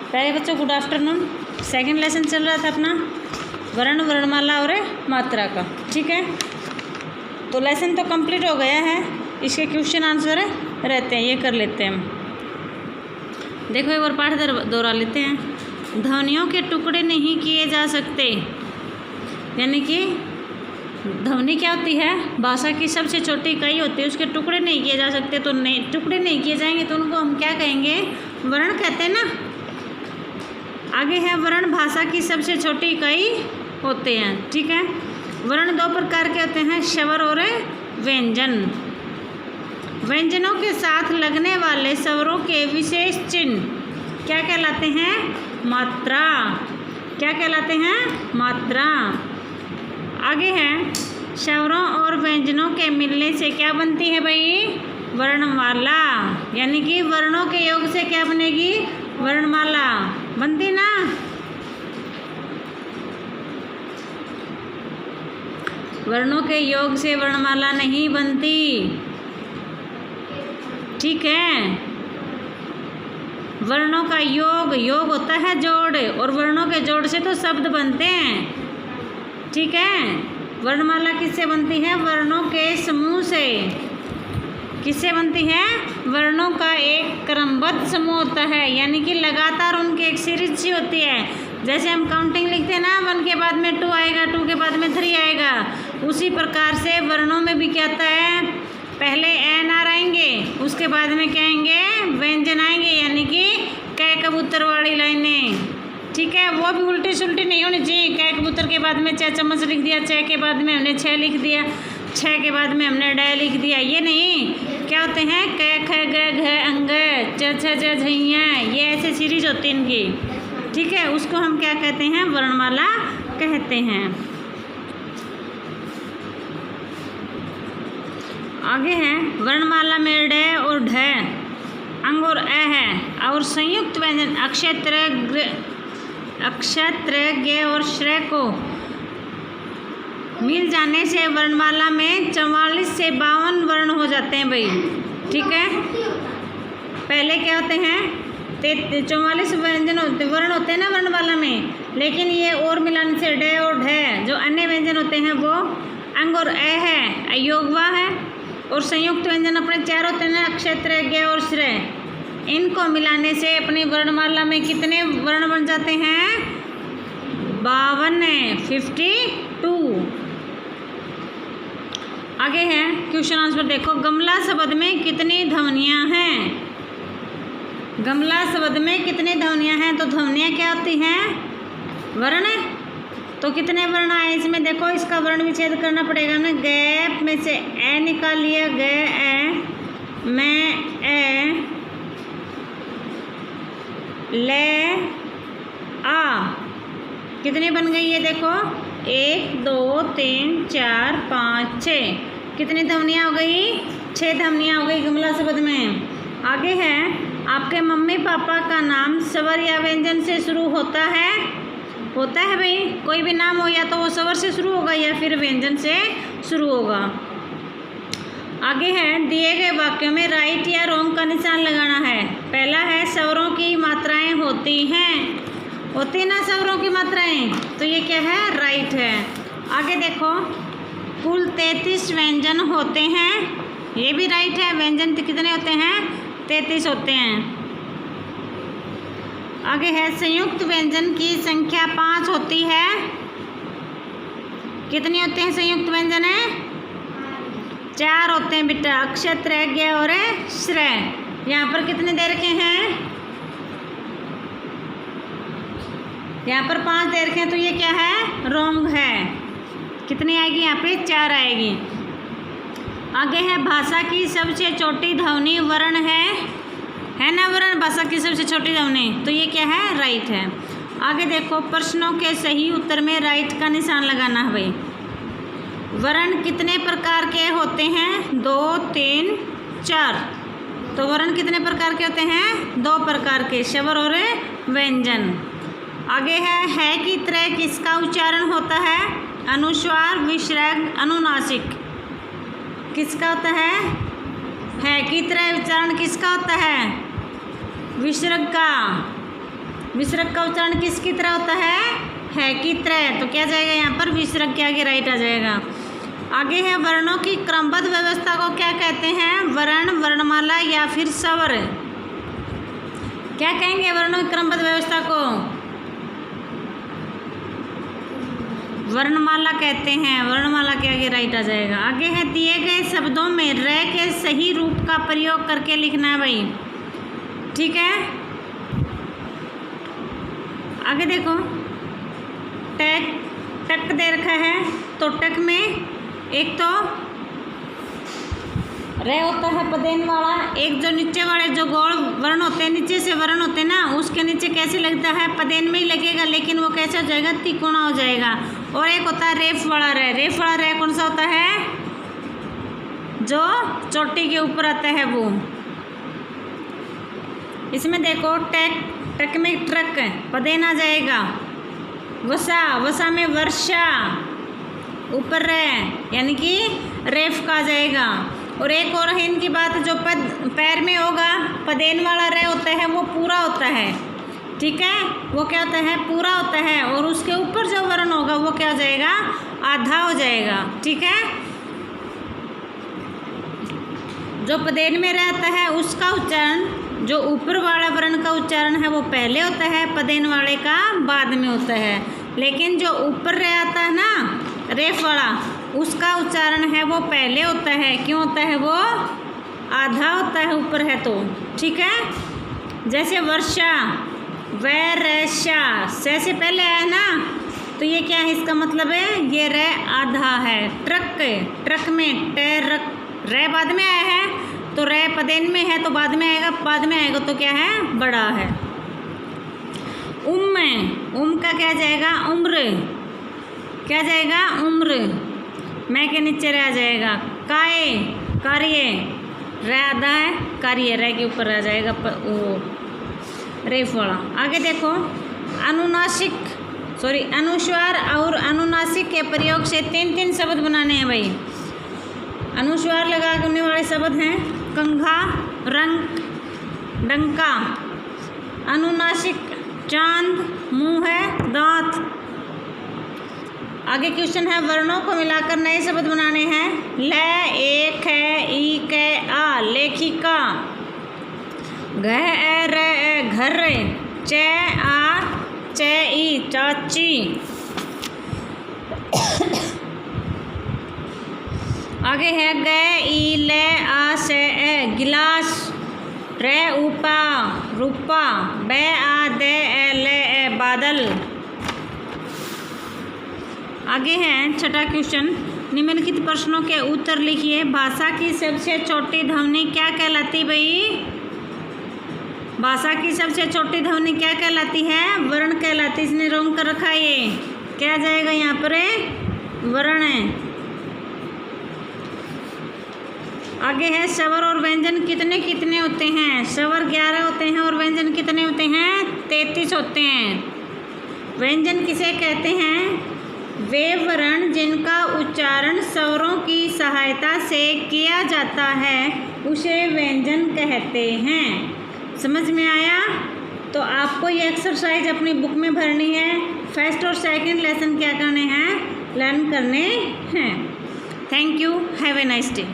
प्यारे बच्चों good afternoon. Second lesson चल रहा था अपना वर्ण, वर्णमाला और मात्रा का। ठीक है, तो लेसन तो कंप्लीट हो गया है, इसके क्वेश्चन आंसर रहते हैं, ये कर लेते हैं हम। देखो एक बार पाठ दोहरा लेते हैं। ध्वनियों के टुकड़े नहीं किए जा सकते, यानी कि ध्वनि क्या होती है, भाषा की सबसे छोटी इकाई होती है, उसके टुकड़े नहीं किए जा सकते। तो नहीं, टुकड़े नहीं किए जाएंगे तो उनको हम क्या कहेंगे, वर्ण कहते हैं ना। आगे है वर्ण भाषा की सबसे छोटी इकाई होते हैं। ठीक है, वर्ण दो प्रकार के होते हैं, स्वर और व्यंजन। व्यंजनों के साथ लगने वाले स्वरों के विशेष चिन्ह क्या कहलाते हैं, मात्रा। क्या कहलाते हैं, मात्रा। आगे है स्वरों और व्यंजनों के मिलने से क्या बनती है भाई, वर्णमाला। यानी कि वर्णों के योग से क्या बनेगी, वर्णमाला बनती ना। वर्णों के योग से वर्णमाला नहीं बनती। ठीक है, वर्णों का योग, योग होता है जोड़, और वर्णों के जोड़ से तो शब्द बनते हैं। ठीक है, वर्णमाला किससे बनती है, वर्णों के समूह से। किससे बनती है, वर्णों का एक क्रमबद्ध समूह होता है, यानी कि लगातार उनकी एक सीरीज सी होती है। जैसे हम काउंटिंग लिखते हैं ना, 1 के बाद में 2 आएगा, 2 के बाद में 3 आएगा, उसी प्रकार से वर्णों में भी क्या आता है, पहले एन आर आएंगे, उसके बाद में क्या आएंगे, व्यंजन आएंगे, यानी कि कै कबूतर वाली लाइनें। ठीक है, वो भी उल्टी सुल्टी नहीं होनी चाहिए। कै कबूतर के बाद में 6 चम्मच लिख दिया, 6 के बाद में हमने 6 लिख दिया, 6 के बाद में हमने डे लिख दिया, ये नहीं। क्या होते हैं, कै ख ग घ अंग च छ ज झैया, ये ऐसे सीरीज होती है इनकी। ठीक है, उसको हम क्या कहते हैं, वर्णमाला कहते हैं। आगे है वर्णमाला में ड और ढ, अंग और अ है, और संयुक्त व्यंजन अक्षत्र ग और श्र को मिल जाने से वर्णमाला में 44 से 52 वर्ण हो जाते हैं भाई। ठीक है, पहले क्या होते हैं, 44 व्यंजन होते, वर्ण होते हैं ना वर्णमाला में, लेकिन ये और मिलाने से ड और ढ, जो अन्य व्यंजन होते हैं वो अंग और अ है, अयोगवा है, और संयुक्त व्यंजन अपने 4 होते हैं ना, अक्षत्र ग और श्र, इनको मिलाने से अपनी वर्णमाला में कितने वर्ण बन जाते हैं, 52, 52। आगे है क्वेश्चन आंसर देखो। गमला शब्द में कितनी ध्वनियाँ हैं, गमला शब्द में कितनी ध्वनियाँ हैं, तो ध्वनियाँ क्या होती हैं, वर्ण। तो कितने वर्ण आए इसमें, देखो इसका वर्ण विच्छेद करना पड़ेगा ना। गैप में से ए निकाल लिया, ग ए, मैं ए, ले आ, कितनी बन गई है देखो, 1 2 3 4 5 6, कितनी ध्वनियाँ हो गई, 6 ध्वनियाँ हो गई गमला शब्द में। आगे है आपके मम्मी पापा का नाम स्वर या व्यंजन से शुरू होता है भाई। कोई भी नाम हो, या तो वो स्वर से शुरू होगा या फिर व्यंजन से शुरू होगा। आगे है दिए गए वाक्यों में राइट या रॉन्ग का निशान लगाना है। पहला है स्वरों की मात्राएं होती ना स्वरों की मात्राएं, तो ये क्या है, राइट है। आगे देखो कुल 33 व्यंजन होते हैं, ये भी राइट है। व्यंजन कितने होते हैं, 33 होते हैं। आगे है संयुक्त व्यंजन की संख्या 5 होती है, कितनी होते हैं संयुक्त व्यंजन है, 4 होते हैं बेटा, अक्षत्र ग और श्र। यहाँ पर कितने दे रखे हैं, यहाँ पर 5 दे रखे हैं, तो ये क्या है, रॉन्ग है। कितनी आएगी यहाँ पे, 4 आएगी। आगे है भाषा की सबसे छोटी ध्वनि वर्ण है ना, वर्ण भाषा की सबसे छोटी ध्वनि, तो ये क्या है, राइट है। आगे देखो प्रश्नों के सही उत्तर में राइट का निशान लगाना है भाई। वर्ण कितने प्रकार के होते हैं, 2 3 4, तो वर्ण कितने प्रकार के होते हैं, 2 प्रकार के, स्वर और व्यंजन। आगे है की तरह किसका उच्चारण होता है, अनुस्वार, विसर्ग, अनुनासिक, किसका होता है की तरह उच्चारण किसका होता है, विसर्ग का। विसर्ग का उच्चारण किसकी तरह होता है की तरह। तो क्या जाएगा यहाँ पर विसर्ग के आगे राइट आ जाएगा। आगे है वर्णों की क्रमबद्ध व्यवस्था को क्या कहते हैं, वर्ण, वर्णमाला या फिर स्वर। क्या कहेंगे वर्णों की क्रमबद्ध व्यवस्था को, वर्णमाला कहते हैं। वर्णमाला के आगे राइट आ जाएगा। आगे है दिए गए शब्दों में र के सही रूप का प्रयोग करके लिखना है भाई, ठीक है। आगे देखो टक दे रखा है, तो टक में एक तो रे होता है पदेन वाला, एक जो नीचे वाले जो गोल वर्ण होते हैं, नीचे से वर्ण होते हैं ना, उसके नीचे कैसे लगता है, पदेन में ही लगेगा, लेकिन वो कैसे हो जाएगा, तिकोना हो जाएगा। और एक होता है रेफ वाला रे। रेफ वाला रे कौन सा होता है, जो चोटी के ऊपर आता है वो। इसमें देखो टक में ट्रक पदेन आ जाएगा, वसा में वर्षा ऊपर रे यानी कि रेफ का आ जाएगा। और एक और है इनकी बात, जो पद पैर में होगा पदेन वाला रे होता है वो पूरा होता है, ठीक है, वो क्या होता है पूरा होता है। और उसके ऊपर जो वर्ण होगा वो क्या हो जाएगा, आधा हो जाएगा, ठीक है। जो पदेन में रहता है उसका उच्चारण, जो ऊपर वाला वर्ण का उच्चारण है वो पहले होता है, पदेन वाले का बाद में होता है। लेकिन जो ऊपर रह आता है ना रेफ वाला, उसका उच्चारण है वो पहले होता है। क्यों होता है, वो आधा होता है ऊपर है तो, ठीक है। जैसे वर्षा वैरशा से पहले आया ना, तो ये क्या है, इसका मतलब है ये रे आधा है। ट्रक में रे बाद में आया है, तो रे पदेन में है तो बाद में आएगा तो क्या है, बड़ा है। उम का क्या जाएगा, उम्र, क्या जाएगा, उम्र, मैं के नीचे रह जाएगा। कार्य रे आधा है, कार्य रे के ऊपर रह जाएगा वो रेफ वाला। आगे देखो अनुस्वार और अनुनासिक के प्रयोग से 3 शब्द बनाने हैं भाई। अनुस्वार लगा करने वाले शब्द हैं कंघा, रंग, डंका। अनुनासिक चांद, मुंह है, दांत। आगे क्वेश्चन है वर्णों को मिलाकर नए शब्द बनाने हैं। ल, ए, ख, ई, क, आ लेखिका। घ, ए, र, ए घर, च, आ, च, ई चाची। आगे है ग, ई, ल, आ, से, ए गिलास। र, ऊपा रूपा। ब, आ, दे, ए, ले, ए बादल। आगे है छठा क्वेश्चन, निम्नलिखित प्रश्नों के उत्तर लिखिए। भाषा की सबसे छोटी ध्वनि क्या कहलाती भाई, भाषा की सबसे छोटी ध्वनि क्या कहलाती है, वर्ण कहलाती। इसने रॉन्ग कर रखा है, ये क्या जाएगा यहाँ पर, वर्ण है। आगे है स्वर और व्यंजन कितने होते हैं। स्वर 11 होते हैं और व्यंजन कितने होते हैं, 33 होते हैं। व्यंजन किसे कहते हैं, वे वर्ण जिनका उच्चारण स्वरों की सहायता से किया जाता है उसे व्यंजन कहते हैं। समझ में आया। तो आपको ये एक्सरसाइज अपनी बुक में भरनी है। फर्स्ट और सेकंड लेसन क्या करने हैं, लर्न करने हैं। Thank you, have a nice day.